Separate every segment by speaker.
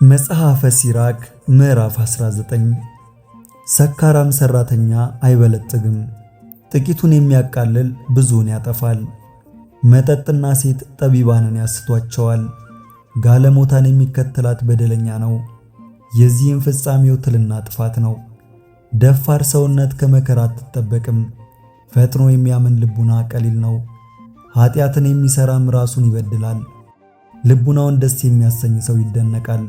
Speaker 1: መጽሐፈ ሲራክ ምዕራፍ 19 ሰካራም ሰራተኛ አይበለጥግም፣ ጥቂቱን የሚያቃልል ብዙውን ያጠፋል። መጠጥና ሴት ጠቢባንን ያስቷቸዋል፣ ጋለሞታን የሚከተላት በደለኛ ነው። የዚህም ፍጻሜው ትልና ጥፋት ነው። ደፋር ሰውነት ከመከራ አትጠበቅም፣ ፈጥኖ የሚያምን ልቡና ቀሊል ነው። ኃጢአትን የሚሰራም ራሱን ይበድላል፣ ልቡናውን ደስ የሚያሰኝ ሰው ይደነቃል።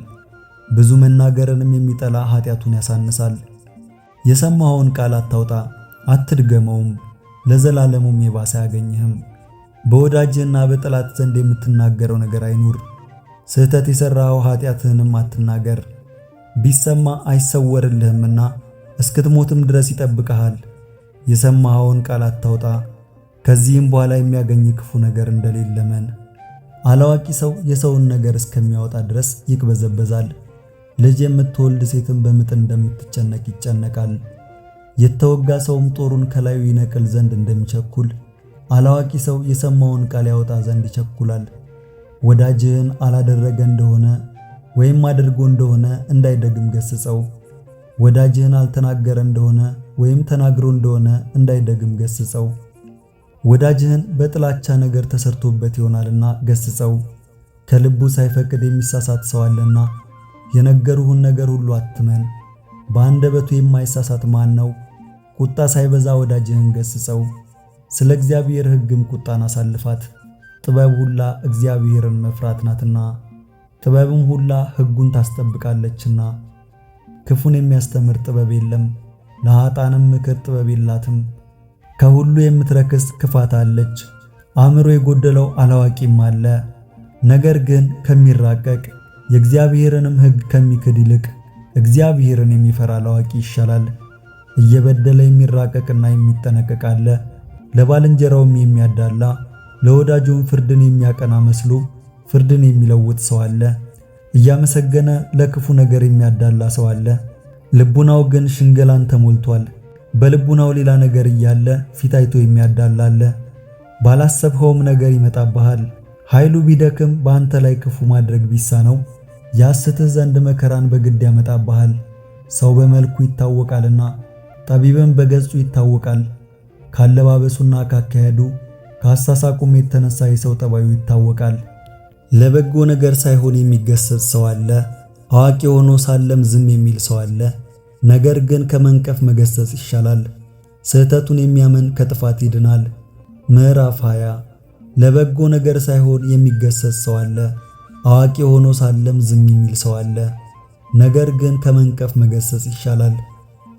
Speaker 1: ብዙ መናገርንም የሚጠላ ኃጢአቱን ያሳንሳል። የሰማኸውን ቃል አታውጣ አትድገመውም፣ ለዘላለሙም የባሰ አያገኝህም። በወዳጅህና በጠላት ዘንድ የምትናገረው ነገር አይኑር። ስህተት የሠራኸው ኃጢአትህንም አትናገር። ቢሰማ አይሰወርልህምና እስክትሞትም ድረስ ይጠብቅሃል። የሰማኸውን ቃል አታውጣ፣ ከዚህም በኋላ የሚያገኝ ክፉ ነገር እንደሌለ መን። አላዋቂ ሰው የሰውን ነገር እስከሚያወጣ ድረስ ይቅበዘበዛል። ልጅ የምትወልድ ሴትም በምጥ እንደምትጨነቅ ይጨነቃል። የተወጋ ሰውም ጦሩን ከላዩ ይነቅል ዘንድ እንደሚቸኩል አላዋቂ ሰው የሰማውን ቃል ያወጣ ዘንድ ይቸኩላል። ወዳጅህን አላደረገ እንደሆነ ወይም አድርጎ እንደሆነ እንዳይደግም ገስጸው። ወዳጅህን አልተናገረ እንደሆነ ወይም ተናግሮ እንደሆነ እንዳይደግም ገስጸው። ወዳጅህን በጥላቻ ነገር ተሰርቶበት ይሆናልና ገስጸው። ከልቡ ሳይፈቅድ የሚሳሳት ሰው አለና የነገሩህን ነገር ሁሉ አትመን። በአንደበቱ የማይሳሳት ማን ነው? ቁጣ ሳይበዛ ወዳጅህን ገስጸው። ስለ እግዚአብሔር ሕግም ቁጣን አሳልፋት። ጥበብ ሁላ እግዚአብሔርን መፍራት ናትና ጥበብም ሁላ ሕጉን ታስጠብቃለችና። ክፉን የሚያስተምር ጥበብ የለም፣ ለኃጥአንም ምክር ጥበብ የላትም። ከሁሉ የምትረክስ ክፋት አለች፣ አእምሮ የጎደለው አላዋቂም አለ። ነገር ግን ከሚራቀቅ የእግዚአብሔርንም ሕግ ከሚክድ ይልቅ እግዚአብሔርን የሚፈራ አላዋቂ ይሻላል። እየበደለ የሚራቀቅና የሚጠነቀቅ አለ፣ ለባልንጀራውም የሚያዳላ ለወዳጁም ፍርድን የሚያቀና መስሎ ፍርድን የሚለውጥ ሰው አለ። እያመሰገነ ለክፉ ነገር የሚያዳላ ሰው አለ፣ ልቡናው ግን ሽንገላን ተሞልቷል። በልቡናው ሌላ ነገር እያለ ፊት አይቶ የሚያዳላ አለ። ባላሰብኸውም ነገር ይመጣብሃል። ኃይሉ ቢደክም በአንተ ላይ ክፉ ማድረግ ቢሳነው ያስትህ ዘንድ መከራን በግድ ያመጣብሃል። ሰው በመልኩ ይታወቃልና ጠቢብም በገጹ ይታወቃል። ካለባበሱና ካካሄዱ ከአሳሳቁም የተነሳ የሰው ጠባዩ ይታወቃል። ለበጎ ነገር ሳይሆን የሚገሰጽ ሰው አለ፣ አዋቂ ሆኖ ሳለም ዝም የሚል ሰው አለ። ነገር ግን ከመንቀፍ መገሰጽ ይሻላል። ስህተቱን የሚያምን ከጥፋት ይድናል። ምዕራፍ 20 ለበጎ ነገር ሳይሆን የሚገሰጽ ሰው አለ፣ አዋቂ ሆኖ ሳለም ዝም የሚል ሰው አለ። ነገር ግን ከመንቀፍ መገሰጽ ይሻላል።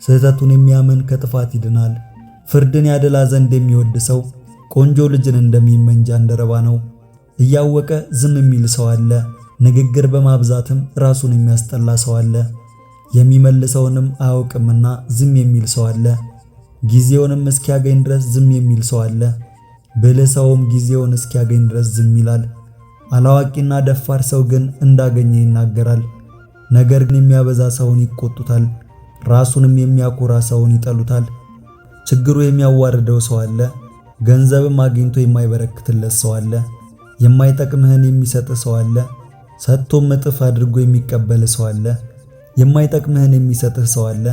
Speaker 1: ስህተቱን የሚያምን ከጥፋት ይድናል። ፍርድን ያደላ ዘንድ የሚወድ ሰው ቆንጆ ልጅን እንደሚመኝ ጃንደረባ ነው። እያወቀ ዝም የሚል ሰው አለ፣ ንግግር በማብዛትም ራሱን የሚያስጠላ ሰው አለ። የሚመልሰውንም አያውቅምና ዝም የሚል ሰው አለ። ጊዜውንም እስኪያገኝ ድረስ ዝም የሚል ሰው አለ። ብልህ ሰውም ጊዜውን እስኪያገኝ ድረስ ዝም ይላል። አላዋቂና ደፋር ሰው ግን እንዳገኘ ይናገራል። ነገር ግን የሚያበዛ ሰውን ይቆጡታል፣ ራሱንም የሚያኮራ ሰውን ይጠሉታል። ችግሩ የሚያዋርደው ሰው አለ፣ ገንዘብም አግኝቶ የማይበረክትለት ሰው አለ። የማይጠቅምህን የሚሰጥ ሰው አለ፣ ሰጥቶም እጥፍ አድርጎ የሚቀበል ሰው አለ። የማይጠቅምህን የሚሰጥህ ሰው አለ፣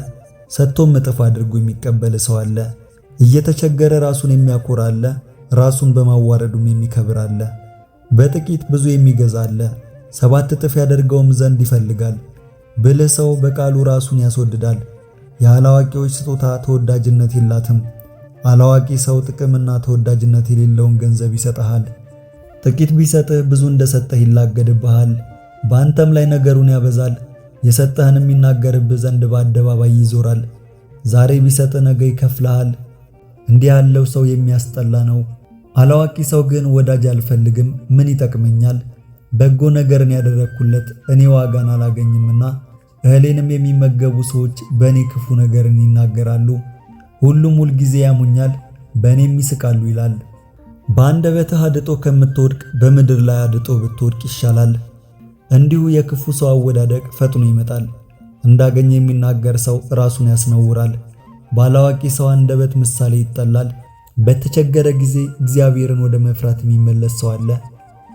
Speaker 1: ሰጥቶም እጥፍ አድርጎ የሚቀበል ሰው አለ። እየተቸገረ ራሱን የሚያኮራ አለ፣ ራሱን በማዋረዱም የሚከብር አለ። በጥቂት ብዙ የሚገዛ አለ፣ 7 እጥፍ ያደርገውም ዘንድ ይፈልጋል። ብልህ ሰው በቃሉ ራሱን ያስወድዳል፣ የአላዋቂዎች ስጦታ ተወዳጅነት የላትም። አላዋቂ ሰው ጥቅምና ተወዳጅነት የሌለውን ገንዘብ ይሰጥሃል። ጥቂት ቢሰጥህ ብዙ እንደሰጠህ ይላገድብሃል፣ በአንተም ላይ ነገሩን ያበዛል። የሰጠህንም ይናገርብህ ዘንድ በአደባባይ ይዞራል። ዛሬ ቢሰጥህ ነገ ይከፍልሃል። እንዲህ ያለው ሰው የሚያስጠላ ነው። አላዋቂ ሰው ግን ወዳጅ አልፈልግም፣ ምን ይጠቅመኛል? በጎ ነገርን ያደረግኩለት እኔ ዋጋን አላገኝምና። እህሌንም የሚመገቡ ሰዎች በእኔ ክፉ ነገርን ይናገራሉ። ሁሉም ሁልጊዜ ያሙኛል፣ በእኔም ይስቃሉ ይላል። በአንደበትህ አድጦ ከምትወድቅ በምድር ላይ አድጦ ብትወድቅ ይሻላል። እንዲሁ የክፉ ሰው አወዳደቅ ፈጥኖ ይመጣል። እንዳገኘ የሚናገር ሰው ራሱን ያስነውራል። ባላዋቂ ሰው አንደበት ምሳሌ ይጠላል። በተቸገረ ጊዜ እግዚአብሔርን ወደ መፍራት የሚመለስ ሰው አለ።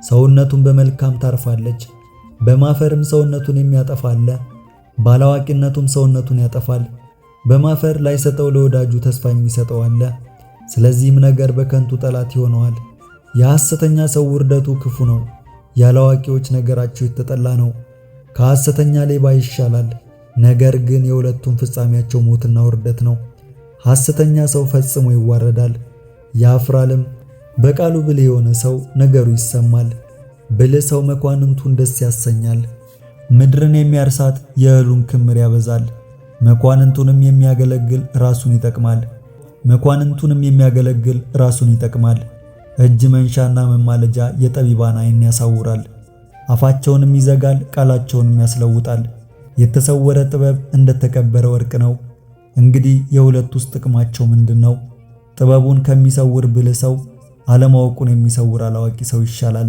Speaker 1: ሰውነቱን በመልካም ታርፋለች፣ በማፈርም ሰውነቱን የሚያጠፋ አለ። ባላዋቂነቱም ሰውነቱን ያጠፋል። በማፈር ላይሰጠው ለወዳጁ ተስፋ የሚሰጠው አለ። ስለዚህም ነገር በከንቱ ጠላት ይሆነዋል። የሐሰተኛ ሰው ውርደቱ ክፉ ነው። ያላዋቂዎች ነገራቸው የተጠላ ነው። ከሐሰተኛ ሌባ ይሻላል። ነገር ግን የሁለቱም ፍጻሜያቸው ሞትና ውርደት ነው። ሐሰተኛ ሰው ፈጽሞ ይዋረዳል ያፍራልም። በቃሉ ብልህ የሆነ ሰው ነገሩ ይሰማል። ብልህ ሰው መኳንንቱን ደስ ያሰኛል። ምድርን የሚያርሳት የእህሉን ክምር ያበዛል። መኳንንቱንም የሚያገለግል ራሱን ይጠቅማል። መኳንንቱንም የሚያገለግል ራሱን ይጠቅማል። እጅ መንሻና መማለጃ የጠቢባን ዓይን ያሳውራል። አፋቸውንም ይዘጋል፣ ቃላቸውንም ያስለውጣል። የተሰወረ ጥበብ እንደተከበረ ወርቅ ነው። እንግዲህ የሁለቱስ ጥቅማቸው ምንድነው? ጥበቡን ከሚሰውር ብልህ ሰው አለማወቁን የሚሰውር አላዋቂ ሰው ይሻላል።